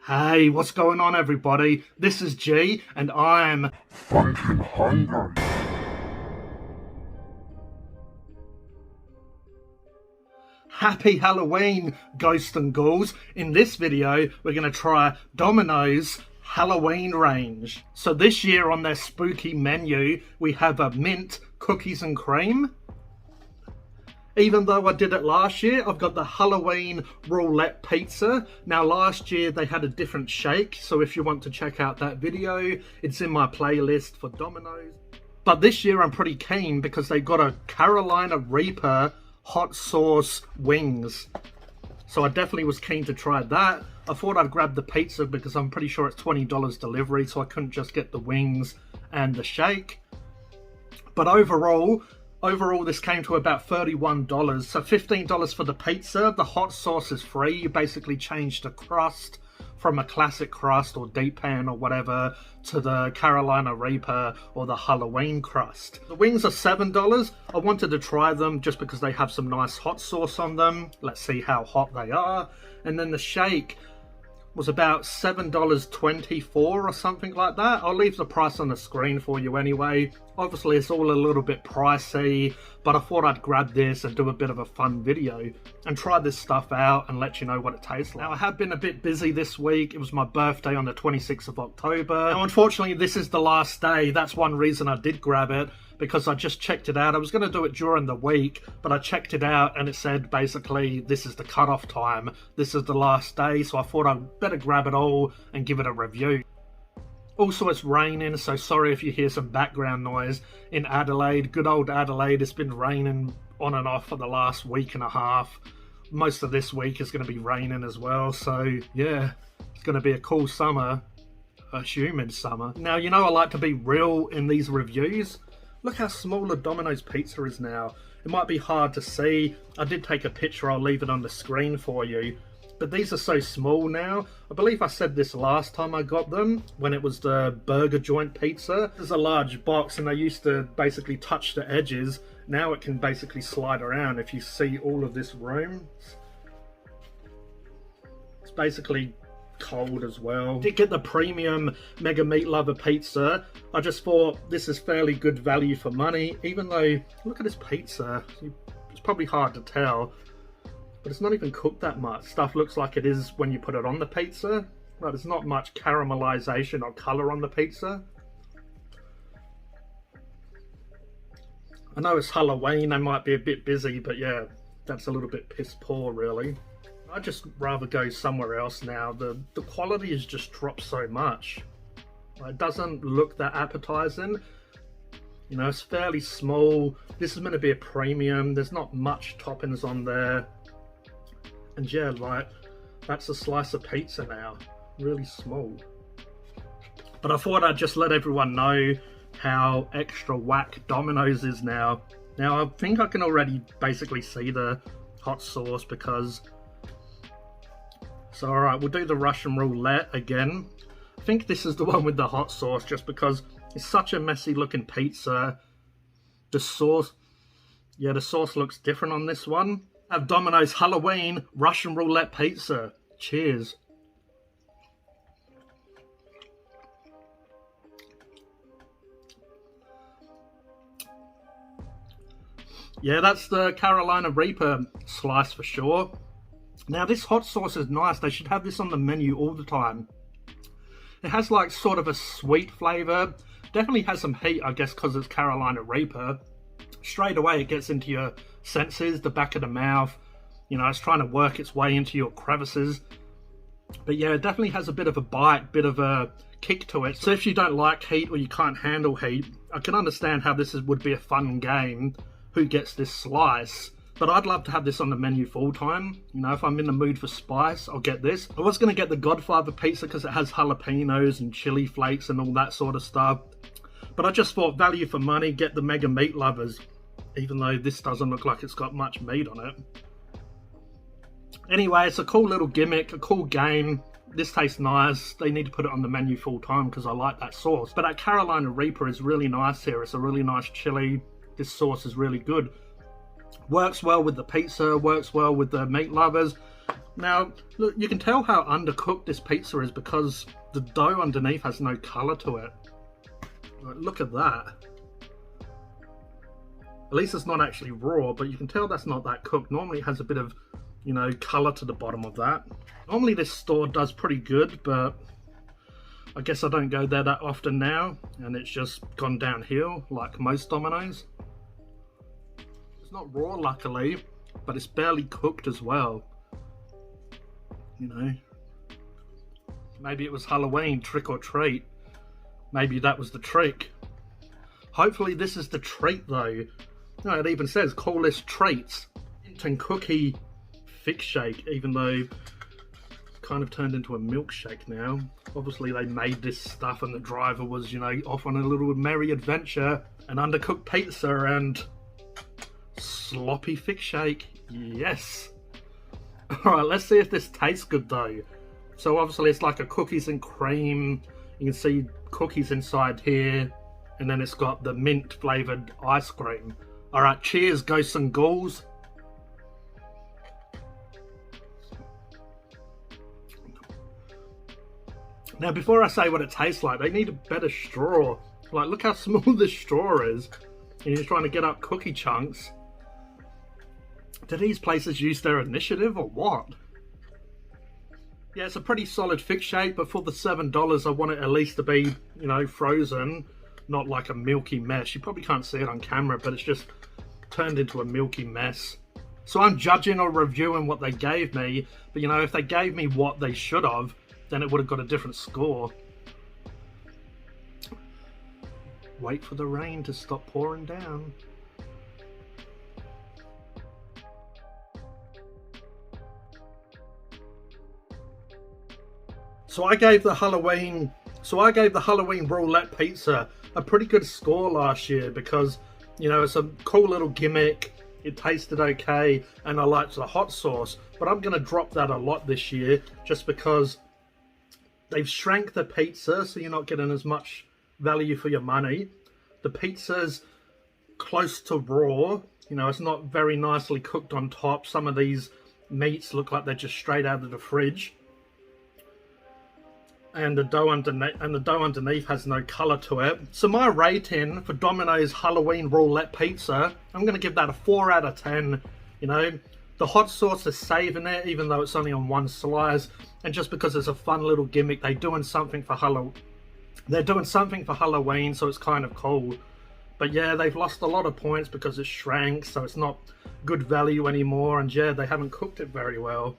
Hey, what's going on everybody? This is G and I'm Phunken hungry. Happy Halloween, ghosts and ghouls. In this video, we're going to try Domino's Halloween range. So this year on their spooky menu, we have a mint cookies and cream. Even though I did it last year, I've got the Halloween Rollette pizza. Now last year they had a different shake, so if you want to check out that video, it's in my playlist for Domino's. But this year I'm pretty keen because they got a Carolina Reaper hot sauce wings. So I definitely was keen to try that. I thought I'd grab the pizza because I'm pretty sure it's $20 delivery, so I couldn't just get the wings and the shake. But overall this came to about $31, so $15 for the pizza. The hot sauce is free. You basically change the crust from a classic crust or deep pan or whatever to the Carolina Reaper or the Halloween crust. The wings are $7. I wanted to try them just because they have some nice hot sauce on them. Let's see how hot they are. And then the shake was about $7.24 or something like that. I'll leave the price on the screen for you anyway. Obviously it's all a little bit pricey, but I thought I'd grab this and do a bit of a fun video and try this stuff out and let you know what it tastes like. Now I have been a bit busy this week. It was my birthday on the 26th of October. Now unfortunately this is the last day. That's one reason I did grab it, because I just checked it out. I was going to do it during the week, but I checked it out and it said basically this is the cutoff time. This is the last day, so I thought I'd better grab it all and give it a review. Also, it's raining, so sorry if you hear some background noise in Adelaide. Good old Adelaide. It's been raining on and off for the last week and a half. Most of this week is going to be raining as well, so yeah, it's going to be a cool summer, a humid summer. Now, you know I like to be real in these reviews. Look how small the Domino's pizza is now. It might be hard to see. I did take a picture, I'll leave it on the screen for you. But these are so small now. I believe I said this last time I got them, when it was the burger joint pizza. There's a large box and they used to basically touch the edges. Now it can basically slide around if you see all of this room. It's basically cold as well. Did get the premium mega meat lover pizza. I just thought this is fairly good value for money, even though look at this pizza. It's probably hard to tell, but it's not even cooked that much. Stuff looks like it is when you put it on the pizza, but there's not much caramelization or color on the pizza. I know it's Halloween, they might be a bit busy, but yeah, that's a little bit piss poor really. I'd just rather go somewhere else now. The quality has just dropped so much. It doesn't look that appetizing. You know, it's fairly small. This is meant to be a premium. There's not much toppings on there. And yeah, like, that's a slice of pizza now. Really small. But I thought I'd just let everyone know how extra whack Domino's is now. Now, I think I can already basically see the hot sauce because... So alright, we'll do the Russian roulette again. I think this is the one with the hot sauce just because it's such a messy looking pizza. The sauce, yeah, the sauce looks different on this one. I have Domino's Halloween Russian roulette pizza. Cheers. Yeah, that's the Carolina Reaper slice for sure. Now this hot sauce is nice. They should have this on the menu all the time. It has like sort of a sweet flavour. Definitely has some heat, I guess, because it's Carolina Reaper. Straight away it gets into your senses, the back of the mouth. You know, it's trying to work its way into your crevices. But yeah, it definitely has a bit of a bite, bit of a kick to it. So if you don't like heat or you can't handle heat, I can understand how this would be a fun game. Who gets this slice? But I'd love to have this on the menu full time. You know, if I'm in the mood for spice, I'll get this. I was going to get the Godfather pizza because it has jalapenos and chili flakes and all that sort of stuff. But I just thought value for money, get the mega meat lovers. Even though this doesn't look like it's got much meat on it. Anyway, it's a cool little gimmick, a cool game. This tastes nice. They need to put it on the menu full time because I like that sauce. But that Carolina Reaper is really nice here. It's a really nice chili. This sauce is really good. Works well with the pizza, works well with the meat lovers. Now, look, you can tell how undercooked this pizza is because the dough underneath has no colour to it. Look at that. At least it's not actually raw, but you can tell that's not that cooked. Normally it has a bit of, you know, colour to the bottom of that. Normally this store does pretty good, but I guess I don't go there that often now, and it's just gone downhill like most Domino's. It's not raw, luckily, but it's barely cooked as well. You know, maybe it was Halloween, trick or treat. Maybe that was the trick. Hopefully this is the treat though. No, it even says coolest treats. Mint and cookie Thickshake, even though it's kind of turned into a milkshake now. Obviously they made this stuff and the driver was, you know, off on a little merry adventure. An undercooked pizza and sloppy Thickshake. Yes. Alright, let's see if this tastes good though. So obviously it's like a cookies and cream. You can see cookies inside here. And then it's got the mint flavoured ice cream. Alright, cheers, ghosts and ghouls. Now before I say what it tastes like, they need a better straw. Like, look how small this straw is. And you're trying to get up cookie chunks. Do these places use their initiative or what? Yeah, it's a pretty solid Thickshake, but for the $7 I want it at least to be, you know, frozen. Not like a milky mess. You probably can't see it on camera, but it's just turned into a milky mess. So I'm judging or reviewing what they gave me, but you know, if they gave me what they should have, then it would have got a different score. Wait for the rain to stop pouring down. So I gave the Halloween Rollette pizza a pretty good score last year because, you know, it's a cool little gimmick. It tasted okay, and I liked the hot sauce. But I'm going to drop that a lot this year just because they've shrank the pizza, so you're not getting as much value for your money. The pizza's close to raw. You know, it's not very nicely cooked on top. Some of these meats look like they're just straight out of the fridge. And the dough underneath has no colour to it. So my rating for Domino's Halloween Rollette pizza, I'm going to give that a 4 out of 10. You know, the hot sauce is saving it, even though it's only on one slice. And just because it's a fun little gimmick, they're doing something for Halloween, so it's kind of cool. But yeah, they've lost a lot of points because it shrank, so it's not good value anymore. And yeah, they haven't cooked it very well.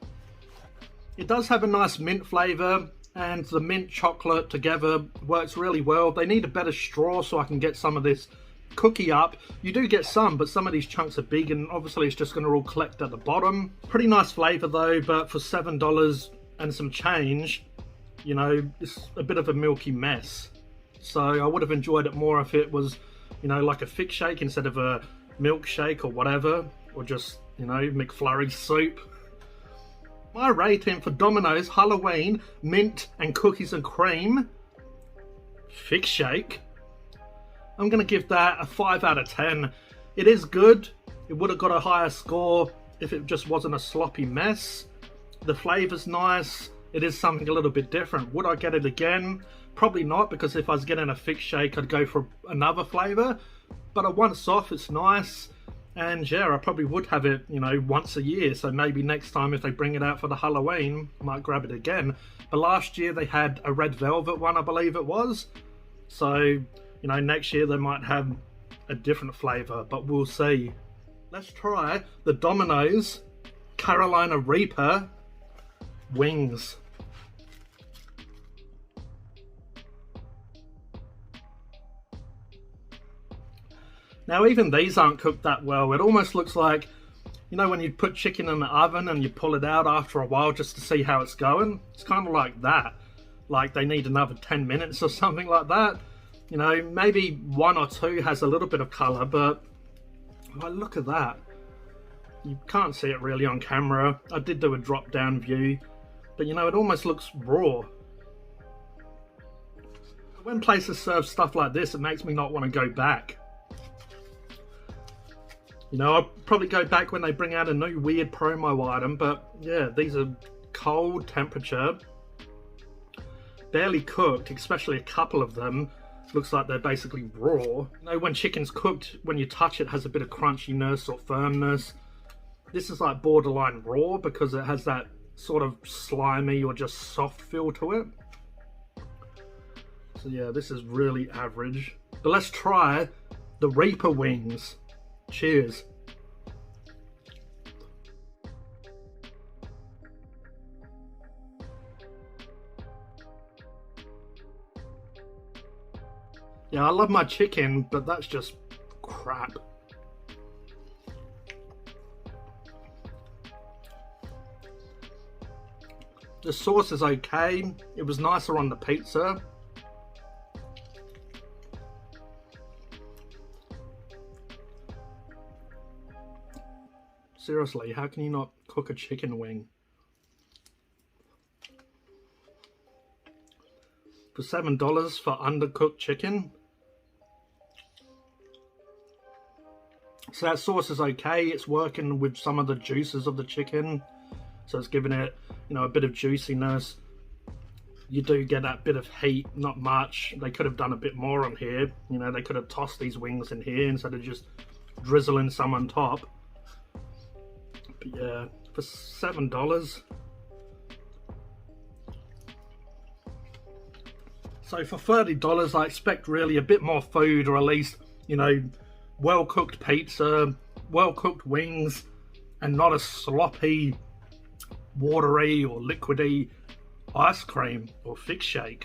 It does have a nice mint flavour, and the mint chocolate together works really well. They need a better straw so I can get some of this cookie up. You do get some, but some of these chunks are big, and obviously it's just going to all collect at the bottom. Pretty nice flavour though, but for $7 and some change, you know, it's a bit of a milky mess. So I would have enjoyed it more if it was, you know, like a Thickshake instead of a milkshake or whatever, or just, you know, McFlurry soup. My rating for Domino's Halloween mint and cookies and cream Thickshake, I'm going to give that a 5 out of 10. It is good. It would have got a higher score if it just wasn't a sloppy mess. The flavour's nice. It is something a little bit different. Would I get it again? Probably not, because if I was getting a Thickshake, I'd go for another flavour. But a once off, it's nice. And yeah, I probably would have it, you know, once a year. So maybe next time if they bring it out for the Halloween, I might grab it again. But last year they had a red velvet one, I believe it was. So, you know, next year they might have a different flavour, but we'll see. Let's try the Domino's Carolina Reaper wings. Now even these aren't cooked that well. It almost looks like, you know, when you put chicken in the oven and you pull it out after a while just to see how it's going. It's kind of like that. Like they need another 10 minutes or something like that. You know, maybe one or two has a little bit of colour, but oh, look at that. You can't see it really on camera. I did do a drop down view, but you know, it almost looks raw. When places serve stuff like this, it makes me not want to go back. You know, I'll probably go back when they bring out a new weird promo item, but yeah, these are cold temperature, barely cooked, especially a couple of them. Looks like they're basically raw. You know, when chicken's cooked, when you touch it, has a bit of crunchiness or firmness. This is like borderline raw because it has that sort of slimy or just soft feel to it. So yeah, this is really average. But let's try the Reaper wings. Cheers. Yeah, I love my chicken, but that's just crap. The sauce is okay. It was nicer on the pizza. Seriously, how can you not cook a chicken wing? For $7 for undercooked chicken. So that sauce is okay. It's working with some of the juices of the chicken. So it's giving it, you know, a bit of juiciness. You do get that bit of heat, not much. They could have done a bit more on here. You know, they could have tossed these wings in here instead of just drizzling some on top. But yeah, for $7. So for $30, I expect really a bit more food, or at least, you know, well-cooked pizza, well-cooked wings, and not a sloppy, watery or liquidy ice cream or Thickshake.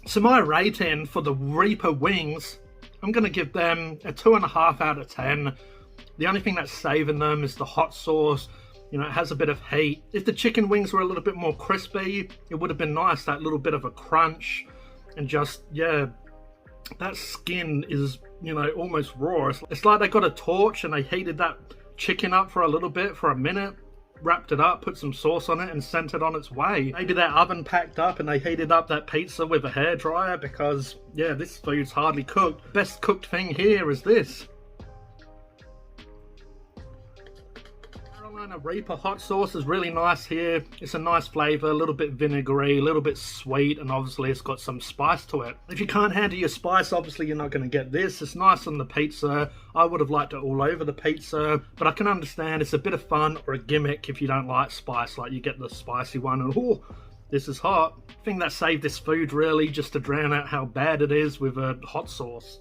So my rating for the Reaper wings, I'm going to give them a 2.5 out of 10. The only thing that's saving them is the hot sauce. You know, it has a bit of heat. If the chicken wings were a little bit more crispy, it would have been nice, that little bit of a crunch. And just, yeah, that skin is, you know, almost raw. It's like they got a torch and they heated that chicken up for a little bit, for a minute, wrapped it up, put some sauce on it and sent it on its way. Maybe their oven packed up and they heated up that pizza with a hairdryer, because, yeah, this food's hardly cooked. Best cooked thing here is this. Carolina Reaper hot sauce is really nice here. It's a nice flavour, a little bit vinegary, a little bit sweet, and obviously it's got some spice to it. If you can't handle your spice, obviously you're not going to get this. It's nice on the pizza. I would have liked it all over the pizza, but I can understand it's a bit of fun or a gimmick if you don't like spice, like you get the spicy one and oh, this is hot. I think that saved this food really, just to drown out how bad it is with a hot sauce.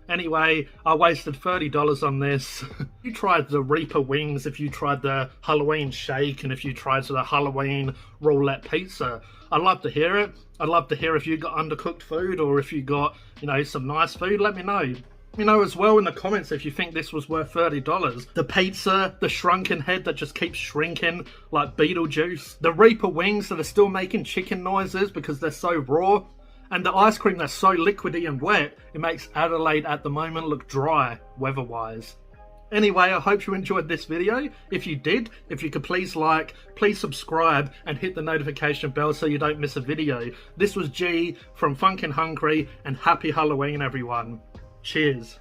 Anyway, I wasted $30 on this. If you tried the Reaper wings, if you tried the Halloween shake, and if you tried the Halloween roulette pizza, I'd love to hear it. I'd love to hear if you got undercooked food or if you got, you know, some nice food. Let me know. Let me know as well in the comments if you think this was worth $30. The pizza, the shrunken head that just keeps shrinking like Beetlejuice. The Reaper wings that are still making chicken noises because they're so raw. And the ice cream that's so liquidy and wet, it makes Adelaide at the moment look dry, weather-wise. Anyway, I hope you enjoyed this video. If you did, if you could please like, please subscribe, and hit the notification bell so you don't miss a video. This was G from Phunken Hungry, and happy Halloween, everyone. Cheers.